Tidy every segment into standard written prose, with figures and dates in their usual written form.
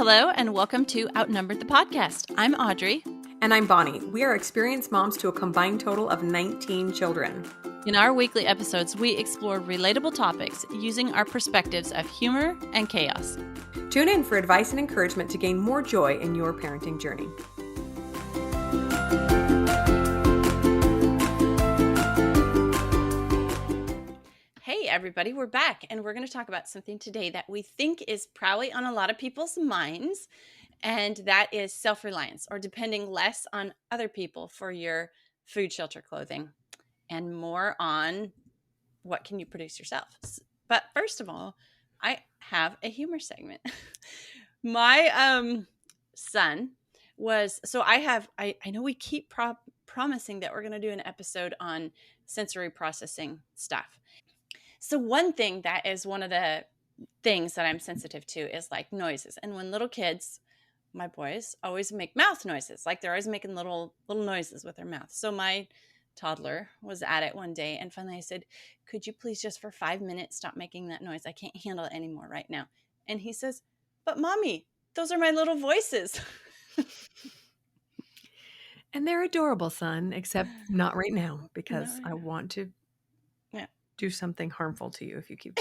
Hello, and welcome to Outnumbered the Podcast. I'm Audrey. And I'm Bonnie. We are experienced moms to a combined total of 19 children. In our weekly episodes, we explore relatable topics using our perspectives of humor and chaos. Tune in for advice and encouragement to gain more joy in your parenting journey. Hey everybody, we're back, and we're going to talk about something today that we think is probably on a lot of people's minds, and that is self-reliance, or depending less on other people for your food, shelter, clothing, and more on what can you produce yourself. But first of all, I have a humor segment. My son was, so I know we keep promising that we're going to do an episode on sensory processing stuff. So one thing that is one of the things that I'm sensitive to is like noises. And when little kids, my boys, always make mouth noises, like they're always making little noises with their mouth. So my toddler was at it one day, and finally I said, could you please just for 5 minutes stop making that noise? I can't handle it anymore right now. And he says, but mommy, those are my little voices. And they're adorable, son, except not right now, because I want to do something harmful to you if you keep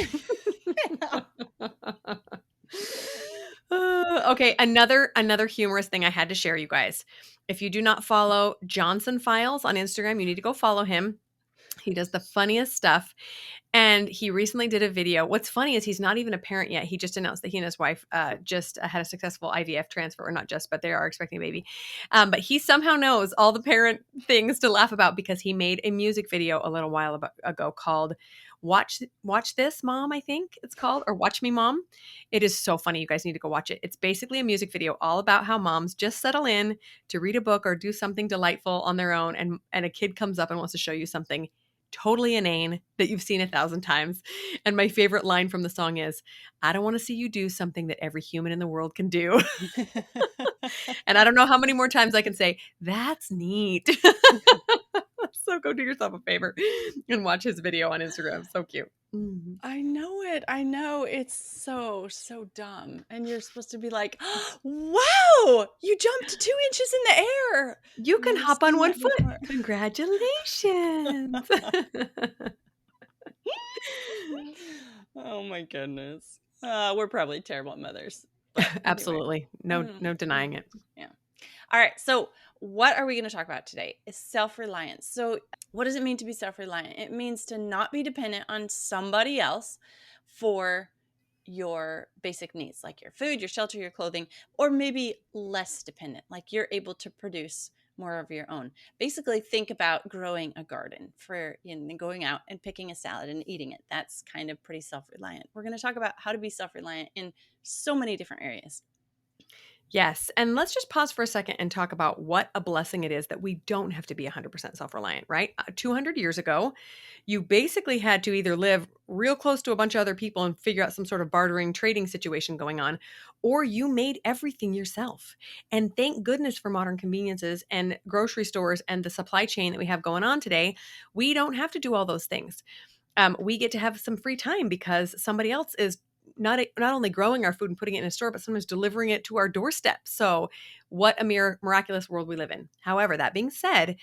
Okay, another humorous thing I had to share, you guys. If you do not follow Johnson Files on Instagram, you need to go follow him. He does the funniest stuff. And he recently did a video. What's funny is he's not even a parent yet. He just announced that he and his wife just had a successful IVF transfer, or not just, but they are expecting a baby. But he somehow knows all the parent things to laugh about because he made a music video a little while ago called Watch This, Mom, I think it's called, or Watch Me, Mom. It is so funny. You guys need to go watch it. It's basically a music video all about how moms just settle in to read a book or do something delightful on their own, and a kid comes up and wants to show you something totally inane that you've seen 1,000 times. And my favorite line from the song is, I don't want to see you do something that every human in the world can do. And I don't know how many more times I can say, that's neat. So go do yourself a favor and watch his video on Instagram. So cute. Mm-hmm. I know it. I know. It's so dumb. And you're supposed to be like, wow, you jumped 2 inches in the air. You can hop on one foot. Congratulations. Oh my goodness. We're probably terrible mothers. Anyway. Absolutely. No denying it. Yeah. All right. So what are we going to talk about today? Is self-reliance. So what does it mean to be self-reliant? It means to not be dependent on somebody else for your basic needs, like your food, your shelter, your clothing, or maybe less dependent, like you're able to produce more of your own. Basically, think about growing a garden for going out and picking a salad and eating it. That's kind of pretty self-reliant. We're going to talk about how to be self-reliant in so many different areas. Yes. And let's just pause for a second and talk about what a blessing it is that we don't have to be 100% self-reliant, right? 200 years ago, you basically had to either live real close to a bunch of other people and figure out some sort of bartering trading situation going on, or you made everything yourself. And thank goodness for modern conveniences and grocery stores and the supply chain that we have going on today. We don't have to do all those things. We get to have some free time because somebody else is not only growing our food and putting it in a store, but sometimes delivering it to our doorstep. So what a miraculous world we live in. However, that being said,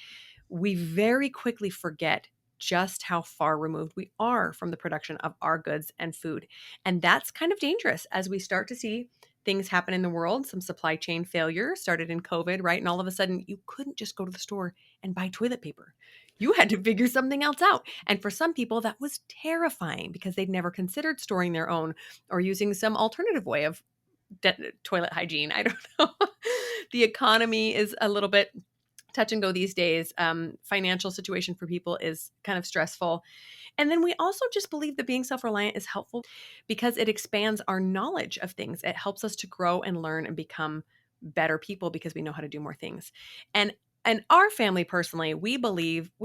we very quickly forget just how far removed we are from the production of our goods and food. And that's kind of dangerous as we start to see things happen in the world. Some supply chain failure started in COVID, right? And all of a sudden, you couldn't just go to the store and buy toilet paper. You had to figure something else out. And for some people, that was terrifying because they'd never considered storing their own or using some alternative way of toilet hygiene. I don't know. The economy is a little bit touch and go these days. Financial situation for people is kind of stressful. And then we also just believe that being self-reliant is helpful because it expands our knowledge of things. It helps us to grow and learn and become better people because we know how to do more things. And our family, personally, we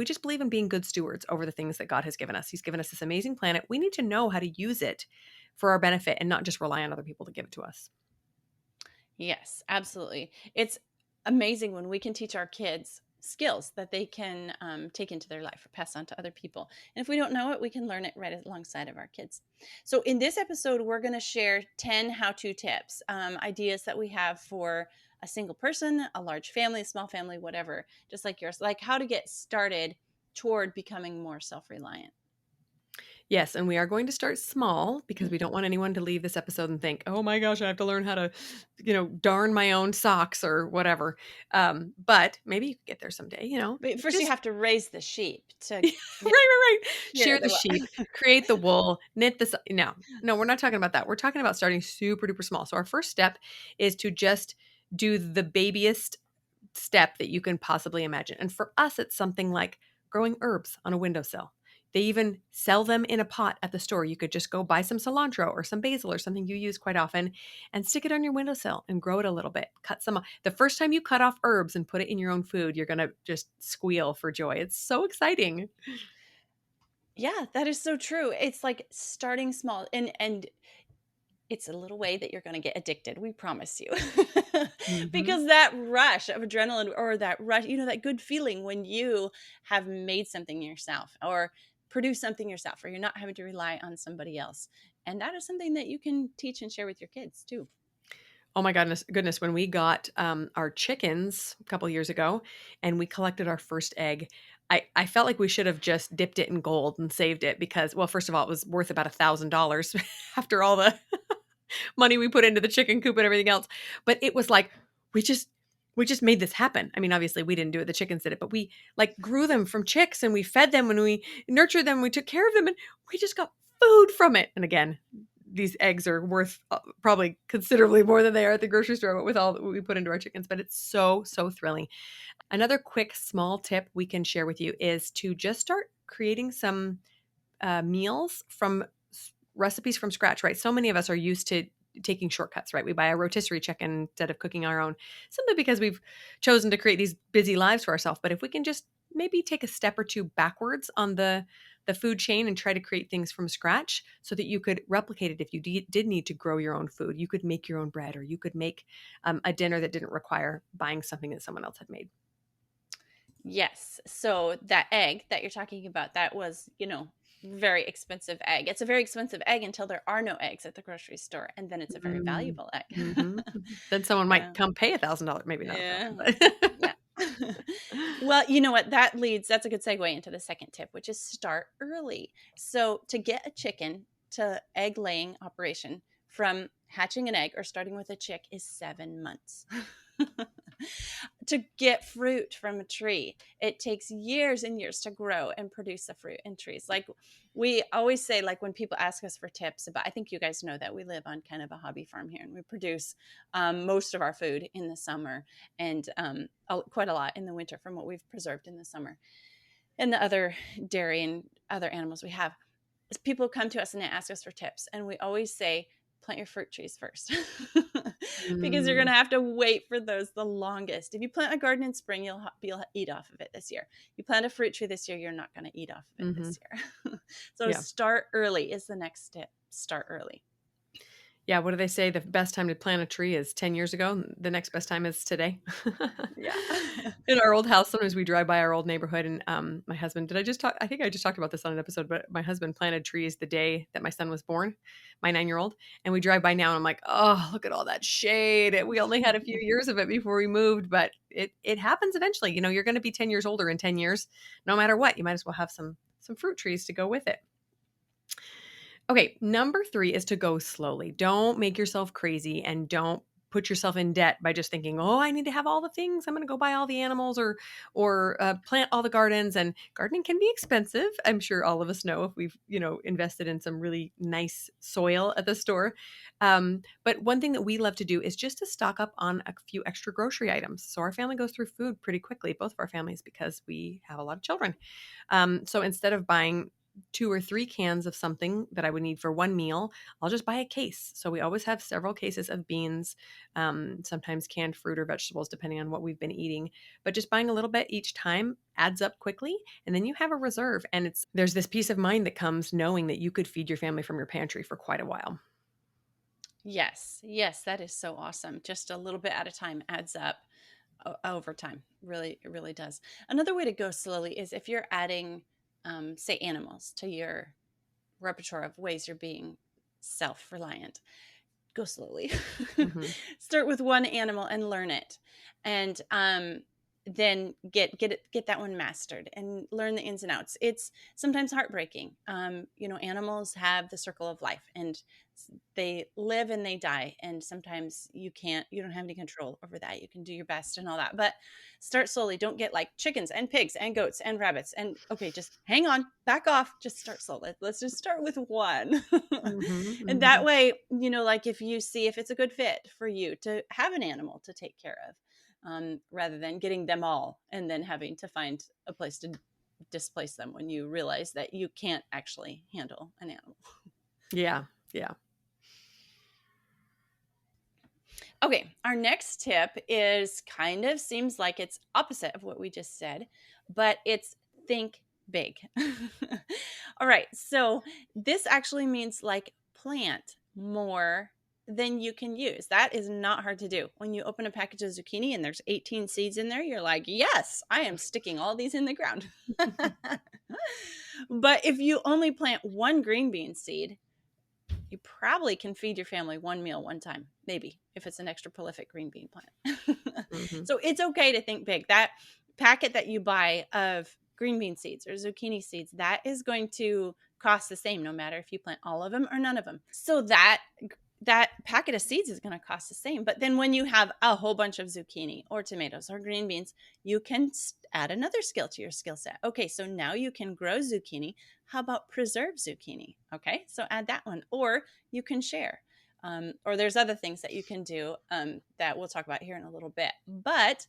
just believe in being good stewards over the things that God has given us. He's given us this amazing planet. We need to know how to use it for our benefit and not just rely on other people to give it to us. Yes, absolutely. It's amazing when we can teach our kids skills that they can take into their life or pass on to other people. And if we don't know it, we can learn it right alongside of our kids. So in this episode, we're going to share 10 how-to tips, ideas that we have for a single person, a large family, a small family, whatever, just like yours, like how to get started toward becoming more self-reliant. Yes, and we are going to start small because we don't want anyone to leave this episode and think, "Oh my gosh, I have to learn how to, darn my own socks or whatever." But maybe you could get there someday, But first, you Just have to raise the sheep to right, get right, right. here. Share the sheep, create the wool, knit this. No, we're not talking about that. We're talking about starting super duper small. So our first step is to just do the babyest step that you can possibly imagine. And for us, it's something like growing herbs on a windowsill. They even sell them in a pot at the store. You could just go buy some cilantro or some basil or something you use quite often and stick it on your windowsill and grow it a little bit. Cut some off. The first time you cut off herbs and put it in your own food, you're going to just squeal for joy. It's so exciting. Yeah, that is so true. It's like starting small, and it's a little way that you're going to get addicted. We promise you. Mhm. Because that rush of adrenaline, or that rush, that good feeling when you have made something yourself or produce something yourself, or you're not having to rely on somebody else. And that is something that you can teach and share with your kids too. Oh my goodness! When we got our chickens a couple years ago, and we collected our first egg, I felt like we should have just dipped it in gold and saved it because, well, first of all, it was worth about $1,000 after all the money we put into the chicken coop and everything else. But it was like we just we just made this happen. I mean, obviously we didn't do it; the chickens did it, but we like grew them from chicks and we fed them and we nurtured them. We took care of them, and we just got food from it. And again, these eggs are worth probably considerably more than they are at the grocery store with all that we put into our chickens, but it's so thrilling. Another quick small tip we can share with you is to just start creating some meals from recipes from scratch, right? So many of us are used to taking shortcuts, right? We buy a rotisserie chicken instead of cooking our own, simply because we've chosen to create these busy lives for ourselves. But if we can just maybe take a step or two backwards on the food chain and try to create things from scratch so that you could replicate it if you did need to grow your own food. You could make your own bread, or you could make a dinner that didn't require buying something that someone else had made. Yes. So that egg that you're talking about, that was, very expensive egg. It's a very expensive egg until there are no eggs at the grocery store, and then it's a very Mm, valuable egg. mhm. Then someone might Yeah. come pay $1,000, maybe not Yeah. 1,000, but Yeah. Well, you know what? That's a good segue into the second tip, which is start early. So to get a chicken to egg laying operation from hatching an egg or starting with a chick is 7 months. To get fruit from a tree, it takes years and years to grow and produce the fruit in trees. Like we always say, like when people ask us for tips about, I think you guys know that we live on kind of a hobby farm here, and we produce most of our food in the summer, and quite a lot in the winter from what we've preserved in the summer, and the other dairy and other animals we have. Is people come to us and they ask us for tips, and we always say plant your fruit trees first. Because you're going Mm, to have to wait for those the longest. If you plant a garden in spring, you'll eat off of it this year. You plant a fruit tree this year, you're not going to eat off of it mhm. this year. So Yeah. start early is the next step. Start early. Yeah, what do they say? The best time to plant a tree is 10 years ago, and the next best time is today. Yeah. In our old house, sometimes we drive by our old neighborhood, and my husband, I think I just talked about this on an episode, but my husband planted trees the day that my son was born, my 9-year-old, and we drive by now and I'm like, oh, look at all that shade. We only had a few years of it before we moved, but it happens eventually. You're going to be 10 years older in 10 years. No matter what, you might as well have some fruit trees to go with it. Okay, number 3 is to go slowly. Don't make yourself crazy and don't put yourself in debt by just thinking, "Oh, I need to have all the things. I'm going to go buy all the animals or plant all the gardens." And gardening can be expensive. I'm sure all of us know if we've, invested in some really nice soil at the store. But one thing that we love to do is just to stock up on a few extra grocery items. So our family goes through food pretty quickly, both of our families, because we have a lot of children. So instead of buying 2 or 3 cans of something that I would need for one meal, I'll just buy a case. So we always have several cases of beans, sometimes canned fruit or vegetables, depending on what we've been eating. But just buying a little bit each time adds up quickly. And then you have a reserve. And there's this peace of mind that comes knowing that you could feed your family from your pantry for quite a while. Yes. Yes, that is so awesome. Just a little bit at a time adds up. over time. Really, it really does. Another way to go slowly is if you're adding, say, animals to your repertoire of ways you're being self-reliant. Go slowly. Mhm. Start with one animal and learn it, and then get that one mastered and learn the ins and outs. It's sometimes heartbreaking. Animals have the circle of life, and they live and they die, and sometimes you don't have any control over that. You can do your best and all that, but start slowly. Don't get like chickens and pigs and goats and rabbits, and okay, just hang on, back off, just start slow. Let's just start with one. Mhm. And that Mhm. way, like if you see if it's a good fit for you to have an animal to take care of, rather than getting them all and then having to find a place to displace them when you realize that you can't actually handle an animal. Yeah. Yeah. Okay, our next tip is kind of seems like it's opposite of what we just said, but it's think big. All right, so this actually means like plant more than you can use. That is not hard to do. When you open a package of zucchini and there's 18 seeds in there, you're like, yes, I am sticking all these in the ground. But if you only plant one green bean seed, you probably can feed your family one meal one time, maybe, if it's an extra prolific green bean plant. Mhm. So it's okay to think big. That packet that you buy of green bean seeds or zucchini seeds, that is going to cost the same no matter if you plant all of them or none of them. So that packet of seeds is going to cost the same. But then when you have a whole bunch of zucchini or tomatoes or green beans, you can add another skill to your skill set. Okay, so now you can grow zucchini. How about preserve zucchini? Okay, so add that one, or you can share. Or there's other things that you can do that we'll talk about here in a little bit. But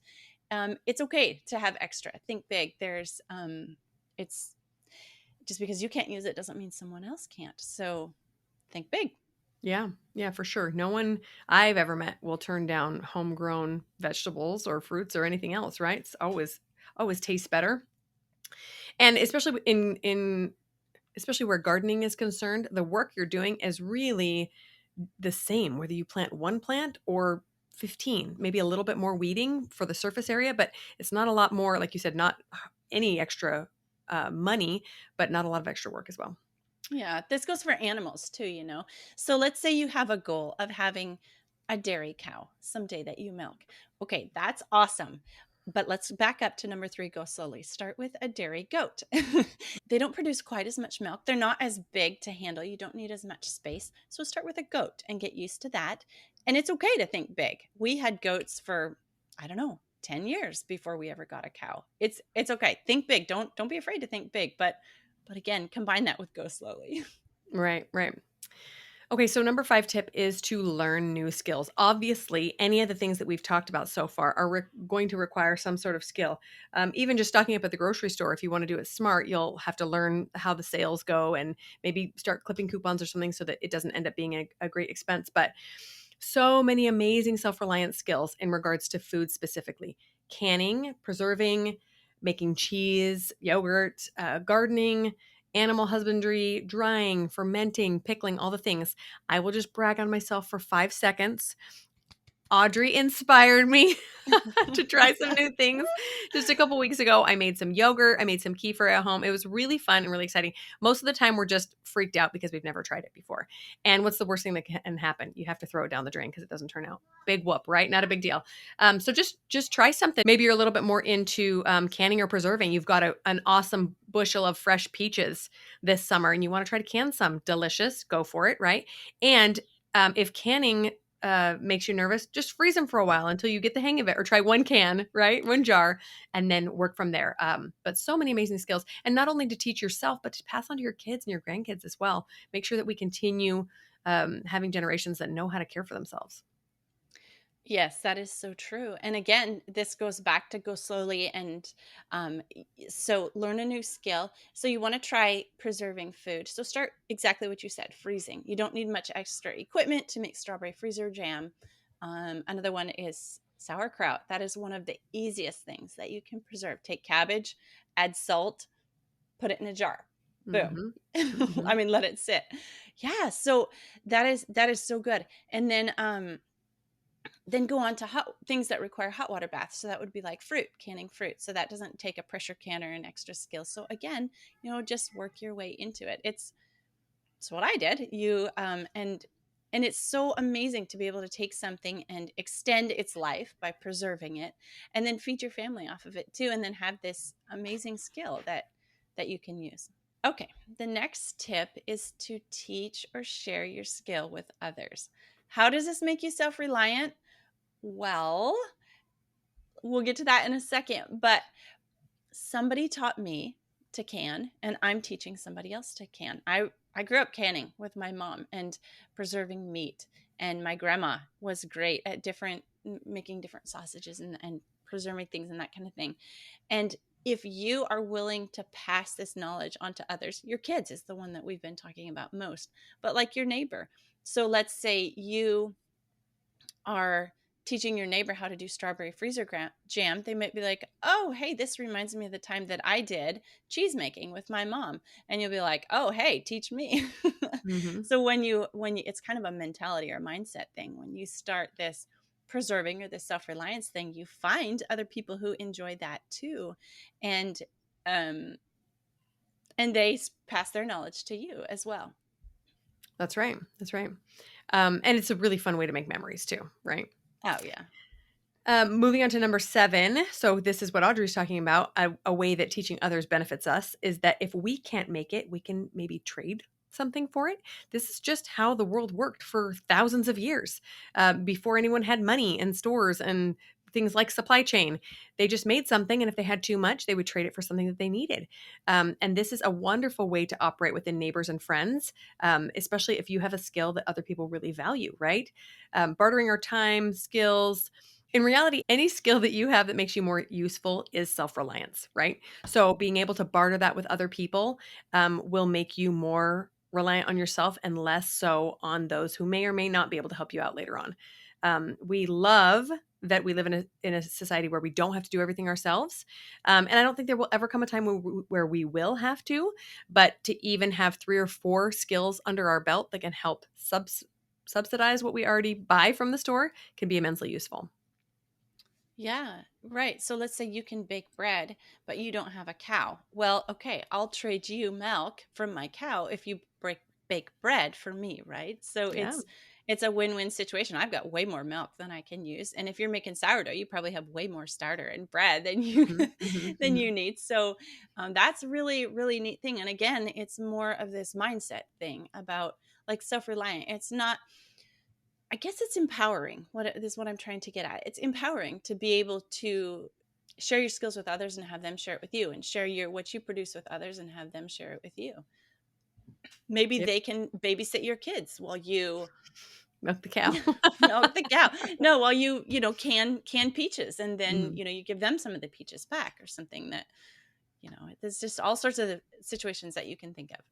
it's okay to have extra. Think big. It's just because you can't use it doesn't mean someone else can't. So think big. Yeah. Yeah, for sure. No one I've ever met will turn down homegrown vegetables or fruits or anything else, right? It's always tastes better. And especially in especially where gardening is concerned, the work you're doing is really the same whether you plant one plant or 15, maybe a little bit more weeding for the surface area, but it's not a lot more, like you said, not any extra money, but not a lot of extra work as well. Yeah, this goes for animals too. So let's say you have a goal of having a dairy cow someday that you milk. Okay, that's awesome. But let's back up to number 3, go slowly. Start with a dairy goat. They don't produce quite as much milk. They're not as big to handle. You don't need as much space. So start with a goat and get used to that. And it's okay to think big. We had goats for, I don't know, 10 years before we ever got a cow. It's okay. Think big. Don't be afraid to think big, but again, combine that with go slowly. Right, right. Okay, so number 5 tip is to learn new skills. Obviously, any of the things that we've talked about so far are going to require some sort of skill. Even just stocking up at the grocery store, if you want to do it smart, you'll have to learn how the sales go and maybe start clipping coupons or something so that it doesn't end up being a great expense. But so many amazing self-reliance skills in regards to food specifically: canning, preserving, making cheese, yogurt, gardening, animal husbandry, drying, fermenting, pickling, all the things. I will just brag on myself for 5 seconds. Audrey inspired me to try some new things. Just a couple weeks ago, I made some yogurt. I made some kefir at home. It was really fun and really exciting. Most of the time, we're just freaked out because we've never tried it before. And what's the worst thing that can happen? You have to throw it down the drain because it doesn't turn out. Big whoop, right? Not a big deal. So just try something. Maybe you're a little bit more into canning or preserving. You've got an awesome bushel of fresh peaches this summer, and you want to try to can some. Delicious. Go for it, right? And if canning makes you nervous, just freeze them for a while until you get the hang of it, or try one can, right? One jar, and then work from there. But so many amazing skills, and not only to teach yourself, but to pass on to your kids and your grandkids as well. Make sure that we continue having generations that know how to care for themselves. Yes, that is so true. And again, this goes back to go slowly and so learn a new skill. So you want to try preserving food. So start exactly what you said, freezing. You don't need much extra equipment to make strawberry freezer jam. Another one is sauerkraut. That is one of the easiest things that you can preserve. Take cabbage, add salt, put it in a jar. Boom. Hmm. Hmm. I mean, let it sit. Yeah, so that is so good. And then then go on to things that require hot water baths. So that would be like fruit, canning fruit. So that doesn't take a pressure canner and extra skill. So again, just work your way into it. It's what I did. And it's so amazing to be able to take something and extend its life by preserving it, and then feed your family off of it too, and then have this amazing skill that you can use. Okay, the next tip is to teach or share your skill with others. How does this make you self-reliant? Well, we'll get to that in a second, but somebody taught me to can, and I'm teaching somebody else to can. I grew up canning with my mom and preserving meat, and my grandma was great at making different sausages and preserving things and that kind of thing. And if you are willing to pass this knowledge on to others, your kids is the one that we've been talking about most, but like your neighbor. So let's say you are teaching your neighbor how to do strawberry freezer jam, they might be like, oh, hey, this reminds me of the time that I did cheese making with my mom. And you'll be like, oh, hey, teach me. Mm-hmm. So when you, it's kind of a mentality or mindset thing. When you start this preserving or this self-reliance thing, you find other people who enjoy that too. And, and they pass their knowledge to you as well. That's right. That's right. And it's a really fun way to make memories too, right? Oh, yeah. Moving on to number 7. So this is what Audrey's talking about. A way that teaching others benefits us is that if we can't make it, we can maybe trade something for it. This is just how the world worked for thousands of years. Before anyone had money and stores and things like supply chain, they just made something, and if they had too much, they would trade it for something that they needed. And this is a wonderful way to operate within neighbors and friends, especially if you have a skill that other people really value, right? Bartering our time, skills. In reality, any skill that you have that makes you more useful is self-reliance, right? So being able to barter that with other people will make you more reliant on yourself and less so on those who may or may not be able to help you out later on. We love that we live in a society where we don't have to do everything ourselves. And I don't think there will ever come a time where we will have to, but to even have 3 or 4 skills under our belt that can help subsidize what we already buy from the store can be immensely useful. Yeah, right. So let's say you can bake bread, but you don't have a cow. Well, okay, I'll trade you milk from my cow if you bake bread for me, right? So Yeah. it's a win-win situation. I've got way more milk than I can use, and if you're making sourdough, you probably have way more starter and bread than you Mhm, mhm, than mhm. you need. So that's a really really neat thing. And again, it's more of this mindset thing about like self-reliant. It's not, I guess it's empowering. This is what I'm trying to get at. It's empowering to be able to share your skills with others and have them share it with you, and share what you produce with others and have them share it with you. Maybe Yep. they can babysit your kids while you Milk the cow. milk the cow. No, while you can peaches, and then Mhm. you give them some of the peaches back or something. That there's just all sorts of situations that you can think of.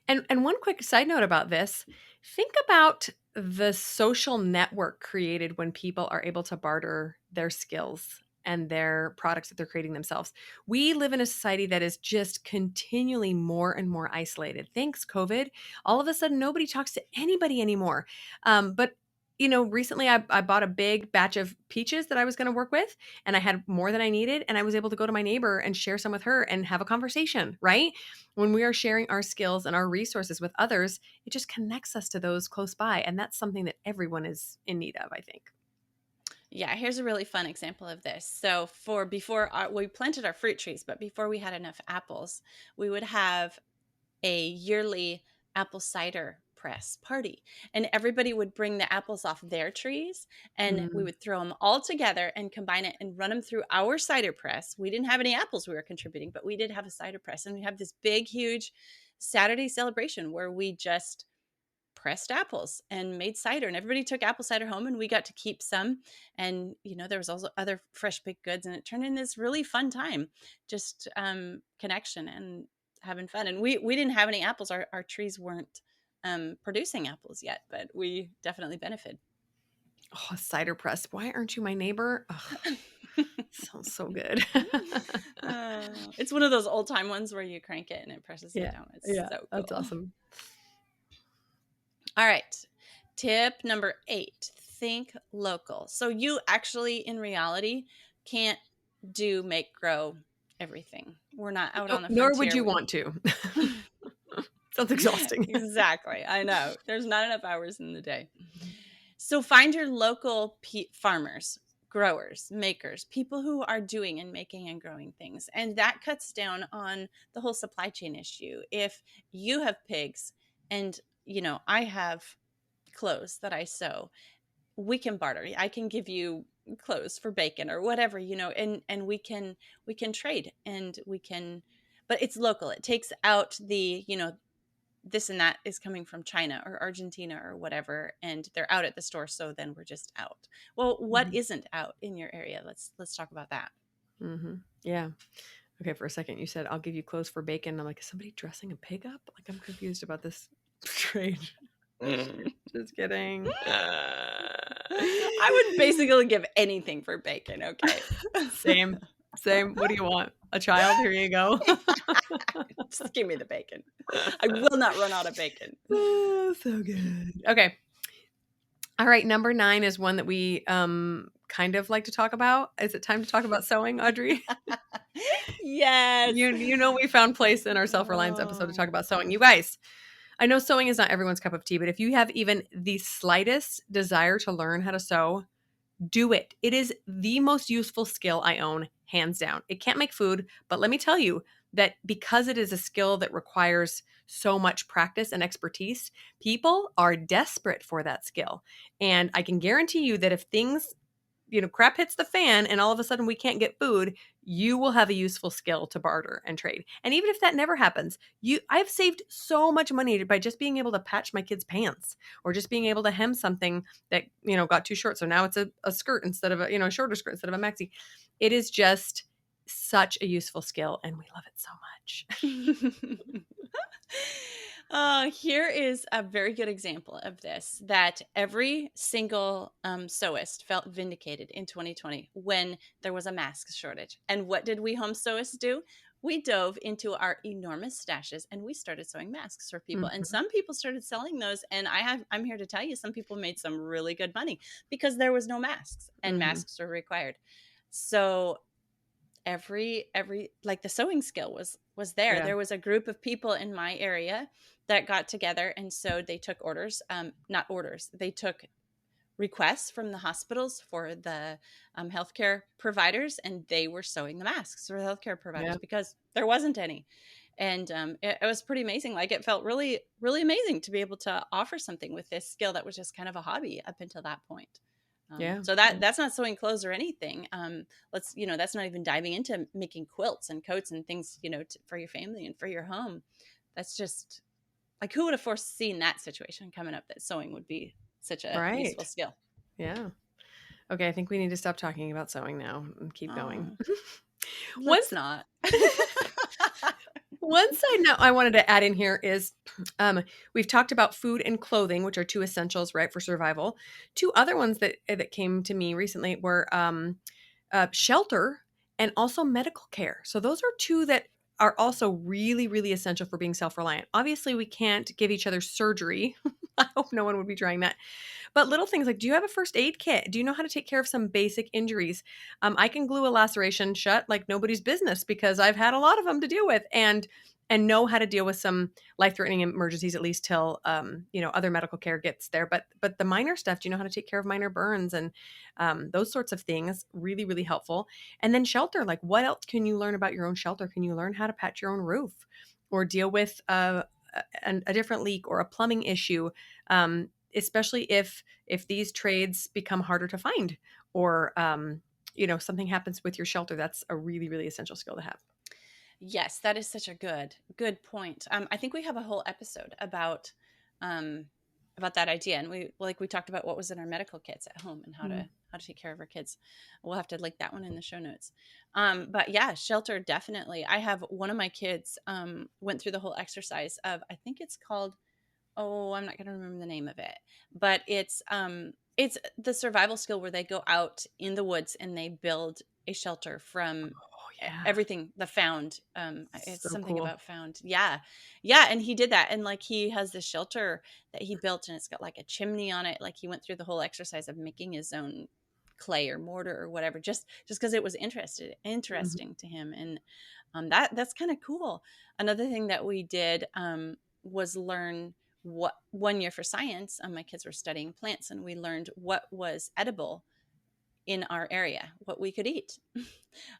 And one quick side note about this, think about the social network created when people are able to barter their skills and their products that they're creating themselves. We live in a society that is just continually more and more isolated. Thanks, COVID. All of a sudden, nobody talks to anybody anymore. But recently I bought a big batch of peaches that I was going to work with, and I had more than I needed, and I was able to go to my neighbor and share some with her and have a conversation, right? When we are sharing our skills and our resources with others, it just connects us to those close by. And that's something that everyone is in need of, I think. Yeah, here's a really fun example of this. So we planted our fruit trees, but before we had enough apples, we would have a yearly apple cider press party, and everybody would bring the apples off their trees, and we Mm. would throw them all together and combine it and run them through our cider press. We didn't have any apples we were contributing, but we did have a cider press, and we have this big huge Saturday celebration where we just pressed apples and made cider, and everybody took apple cider home, and we got to keep some. And there was also other fresh baked goods, and it turned in this really fun time, just connection and having fun. And we didn't have any apples. Our trees weren't producing apples yet, but we definitely benefited. Oh, cider press. Why aren't you my neighbor? Ugh, sounds so good. It's one of those old time ones where you crank it and it presses it Yeah. down. It's Yeah. so That's cool. awesome. All right. Tip number 8. think local. So you actually, in reality, can't make, grow everything. We're not out on the Nor would frontier. you want to. Sounds exhausting. Exactly. I know. There's not enough hours in the day. So find your local farmers, growers, makers, people who are doing and making and growing things. And that cuts down on the whole supply chain issue. If you have pigs and, I have clothes that I sew, we can barter. I can give you clothes for bacon or whatever, and we can trade, and but it's local. It takes out the, this and that is coming from China or Argentina or whatever, and they're out at the store. So then we're just out. Well, what isn't out in your area? Let's talk about that. Yeah. Okay. For a second, you said, I'll give you clothes for bacon. I'm like, is somebody dressing a pig up? Like, I'm confused about this trade. Just kidding. I would basically give anything for bacon. Okay. Same. What do you want? A child? Here you go. Just give me the bacon. I will not run out of bacon. Oh, so good. Okay. All right. Number 9 is one that we kind of like to talk about. Is it time to talk about sewing, Audrey? Yes. We found place in our self-reliance episode to talk about sewing. You guys, I know sewing is not everyone's cup of tea, but if you have even the slightest desire to learn how to sew, do it. It is the most useful skill I own, hands down. It can't make food, but let me tell you that because it is a skill that requires so much practice and expertise, people are desperate for that skill. And I can guarantee you that if things, crap hits the fan and all of a sudden we can't get food, you will have a useful skill to barter and trade. And even if that never happens, I've saved so much money by just being able to patch my kids' pants or just being able to hem something that, got too short. So now it's a skirt instead of a shorter skirt instead of a maxi. It is just such a useful skill and we love it so much. Here is a very good example of this, that every single sewist felt vindicated in 2020 when there was a mask shortage. And what did we home sewists do? We dove into our enormous stashes and we started sewing masks for people. And some people started selling those. And I'm here to tell you, some people made some really good money because there was no masks and masks were required. So every like the sewing skill was there. Yeah. There was a group of people in my area that got together and sewed. They took orders, not orders. They took requests from the hospitals for the healthcare providers, and they were sewing the masks for the healthcare providers because there wasn't any. And it was pretty amazing. Like, it felt really, really amazing to be able to offer something with this skill that was just kind of a hobby up until that point. So that's not sewing clothes or anything. That's not even diving into making quilts and coats and things, for your family and for your home. That's just like, who would have foreseen that situation coming up, that sewing would be such a useful skill. Yeah. Okay. I think we need to stop talking about sewing now and keep going. Let's not. One side note I wanted to add in here is we've talked about food and clothing, which are 2 essentials, right, for survival. 2 other ones that came to me recently were shelter and also medical care. So those are 2 that are also really, really essential for being self-reliant. Obviously, we can't give each other surgery. I hope no one would be trying that. But little things like, do you have a first aid kit? Do you know how to take care of some basic injuries? I can glue a laceration shut like nobody's business because I've had a lot of them to deal with, and know how to deal with some life-threatening emergencies, at least till other medical care gets there. But the minor stuff, do you know how to take care of minor burns and those sorts of things? Really, really helpful. And then shelter, like, what else can you learn about your own shelter? Can you learn how to patch your own roof or deal with a different leak or a plumbing issue? Especially if these trades become harder to find or, something happens with your shelter. That's a really, really essential skill to have. Yes, that is such a good point. I think we have a whole episode about that idea. And we talked about what was in our medical kits at home and how to take care of our kids. We'll have to link that one in the show notes. But yeah, shelter, definitely. I have one of my kids went through the whole exercise of, I think it's called, I'm not going to remember the name of it, but it's the survival skill where they go out in the woods and they build a shelter from Yeah. everything, the found, it's So something cool. about found. Yeah. Yeah. And he did that. And like, he has this shelter that he built, and it's got like a chimney on it. Like, he went through the whole exercise of making his own clay or mortar or whatever, just because it was Mhm. interesting to him. And that's kind of cool. Another thing that we did was learn what, 1 year for science. My kids were studying plants, and we learned what was edible in our area, what we could eat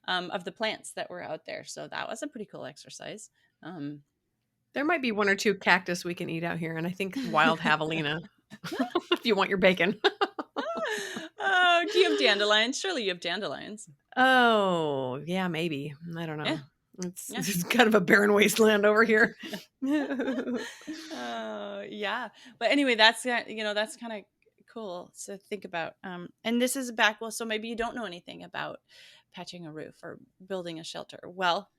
of the plants that were out there. So that was a pretty cool exercise. Um, There might be one or two cactus we can eat out here, and I think wild javelina if you want your bacon. oh, do you have dandelions? Surely you have dandelions. Oh, yeah, maybe. I don't Yeah, know. It's, yeah. it's kind of a barren wasteland over here. Oh, yeah. But anyway, that's kind of cool to think about. And this is back. Well, so maybe you don't know anything about patching a roof or building a shelter. Well,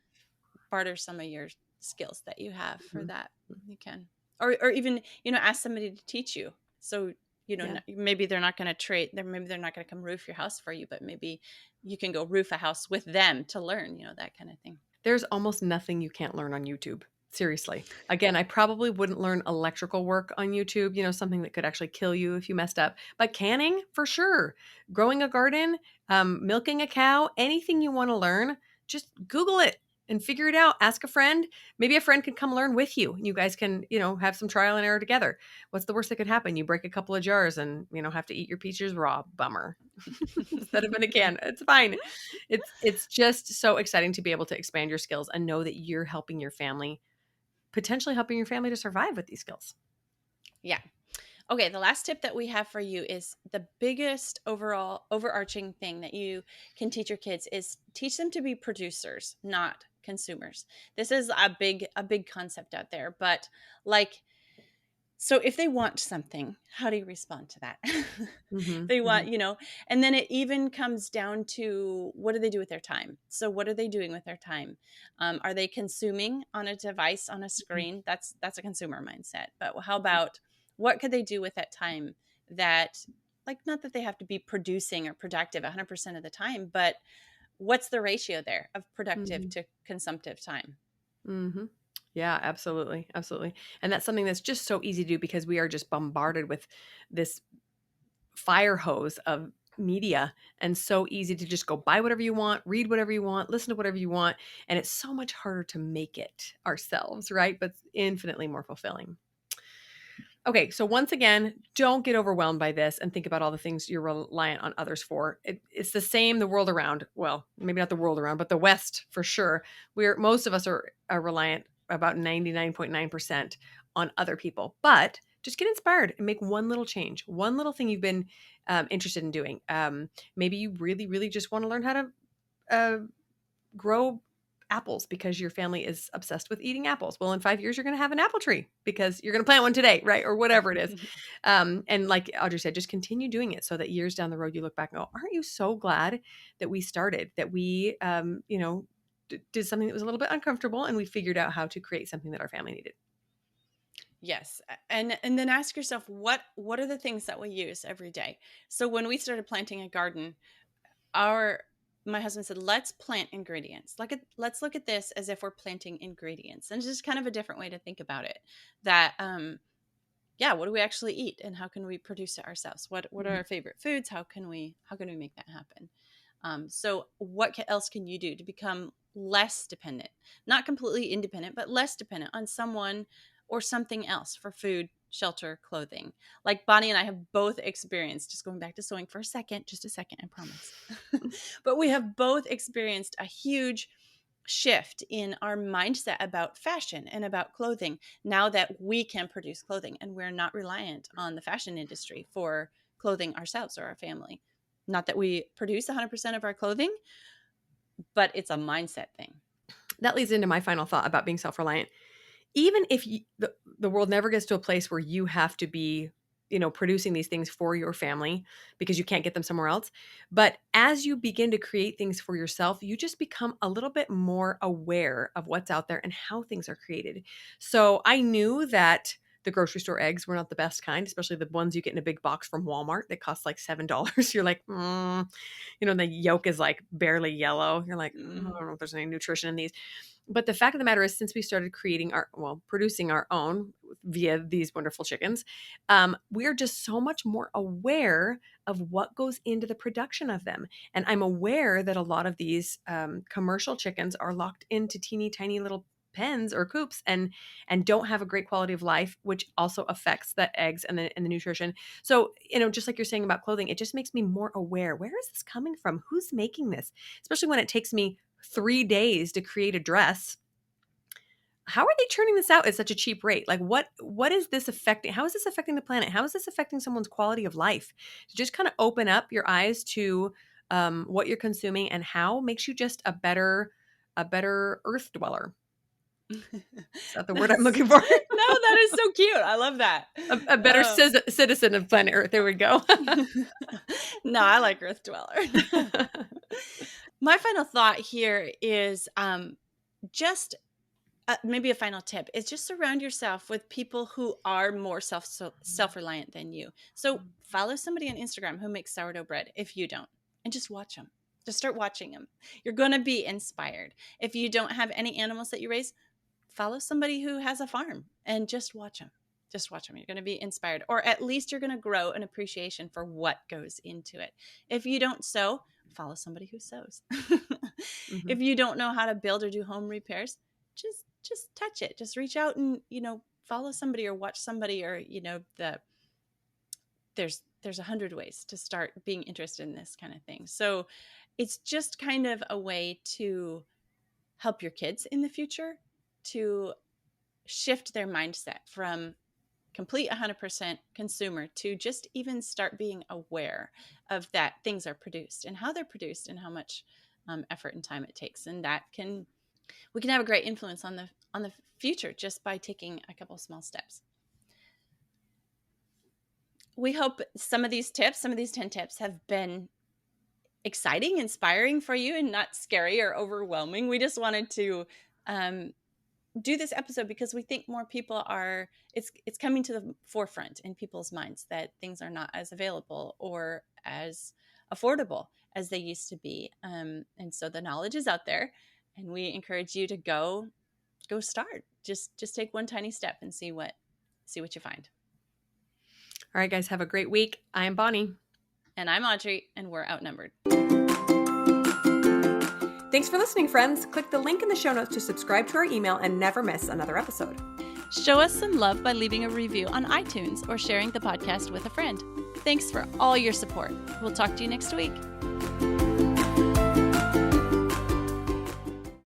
barter some of your skills that you have for Mhm. that. You can, or even ask somebody to teach you. So Yeah. maybe they're not going to trade. Maybe they're not going to come roof your house for you, but maybe you can go roof a house with them to learn. That kind of thing. There's almost nothing you can't learn on YouTube. Seriously. Again, I probably wouldn't learn electrical work on YouTube, something that could actually kill you if you messed up. But canning, for sure. Growing a garden, milking a cow, anything you want to learn, just Google it and figure it out. Ask a friend. Maybe a friend can come learn with you. You guys can, have some trial and error together. What's the worst that could happen? You break a couple of jars and, have to eat your peaches raw. Bummer. Instead of in a can. It's fine. It's just so exciting to be able to expand your skills and know that you're helping your family, potentially helping your family to survive with these skills. Yeah. Okay, the last tip that we have for you is the biggest overall overarching thing that you can teach your kids is teach them to be producers, not consumers. This is a big concept out there, but like, so if they want something, how do you respond to that? Mm-hmm, They mm-hmm, want, and then it even comes down to, what do they do with their time? So what are they doing with their time? Are they consuming on a device, on a screen? That's a consumer mindset. But how about, what could they do with that time that, like, not that they have to be producing or productive 100% of the time, but what's the ratio there of productive mm-hmm, to consumptive time? mm-hmm. Yeah, absolutely. Absolutely. And that's something that's just so easy to do because we are just bombarded with this fire hose of media, and so easy to just go buy whatever you want, read whatever you want, listen to whatever you want. And it's so much harder to make it ourselves, right? But infinitely more fulfilling. Okay, so once again, don't get overwhelmed by this and think about all the things you're reliant on others for. It's the same the world around. Well, maybe not the world around, but the West for sure. Most of us are reliant about 99.9% on other people. But just get inspired and make one little change, one little thing you've been interested in doing. Maybe you really, really just want to learn how to uh, grow apples because your family is obsessed with eating apples. Well, in 5 years, you're going to have an apple tree because you're going to plant one today, right? Or whatever it is. And like Audrey said, just continue doing it so that years down the road, you look back and go, aren't you so glad that we started, that we, did something that was a little bit uncomfortable and we figured out how to create something that our family needed. Yes. And then ask yourself, what are the things that we use every day? So when we started planting a garden, our my husband said, let's plant ingredients. Let's look at this as if we're planting ingredients. And it's just kind of a different way to think about it. That yeah, what do we actually eat, and how can we produce it ourselves? What are Mhm. our favorite foods? How can we make that happen? So what else can you do to become less dependent, not completely independent, but less dependent on someone or something else for food, shelter, clothing? Like Bonnie and I have both experienced, just going back to sewing for a second, just a second, I promise. But we have both experienced a huge shift in our mindset about fashion and about clothing now that we can produce clothing and we're not reliant on the fashion industry for clothing ourselves or our family. Not that we produce 100% of our clothing, but it's a mindset thing. That leads into my final thought about being self-reliant. Even if the world never gets to a place where you have to be producing these things for your family because you can't get them somewhere else, but as you begin to create things for yourself, you just become a little bit more aware of what's out there and how things are created. So I knew that the grocery store eggs were not the best kind, especially the ones you get in a big box from Walmart that cost like $7. You're like, the yolk is like barely yellow. You're like, I don't know if there's any nutrition in these. But the fact of the matter is, since we started producing our own via these wonderful chickens, we are just so much more aware of what goes into the production of them. And I'm aware that a lot of these commercial chickens are locked into teeny tiny little pens or coops and don't have a great quality of life, which also affects the eggs and the nutrition. So, just like you're saying about clothing, it just makes me more aware. Where is this coming from? Who's making this? Especially when it takes me 3 days to create a dress. How are they churning this out at such a cheap rate? Like what is this affecting? How is this affecting the planet? How is this affecting someone's quality of life? To just kind of open up your eyes to what you're consuming and how makes you just a better earth dweller. Is that the word I'm looking for? No, that is so cute. I love that. A better citizen of planet Earth. There we go. No, I like earth dweller. My final thought here is just maybe a final tip is just surround yourself with people who are more self-reliant than you. So follow somebody on Instagram who makes sourdough bread if you don't, and just watch them. Just start watching them. You're going to be inspired. If you don't have any animals that you raise, follow somebody who has a farm and just watch them. Just watch them. You're going to be inspired, or at least you're going to grow an appreciation for what goes into it. If you don't sew, follow somebody who sews. If you don't know how to build or do home repairs, just touch it. Just reach out and, follow somebody or watch somebody, or, there's 100 ways to start being interested in this kind of thing. So it's just kind of a way to help your kids in the future to shift their mindset from complete 100% consumer to just even start being aware of that things are produced and how they're produced and how much effort and time it takes. And we can have a great influence on the future just by taking a couple small steps. We hope some of these 10 tips have been exciting, inspiring for you and not scary or overwhelming. We just wanted to do this episode because we think more people it's coming to the forefront in people's minds that things are not as available or as affordable as they used to be. And so the knowledge is out there, and we encourage you to go start. Just take one tiny step and see what you find. All right, guys, have a great week. I am Bonnie. And I'm Audrey, and we're Outnumbered. Thanks for listening, friends. Click the link in the show notes to subscribe to our email and never miss another episode. Show us some love by leaving a review on iTunes or sharing the podcast with a friend. Thanks for all your support. We'll talk to you next week.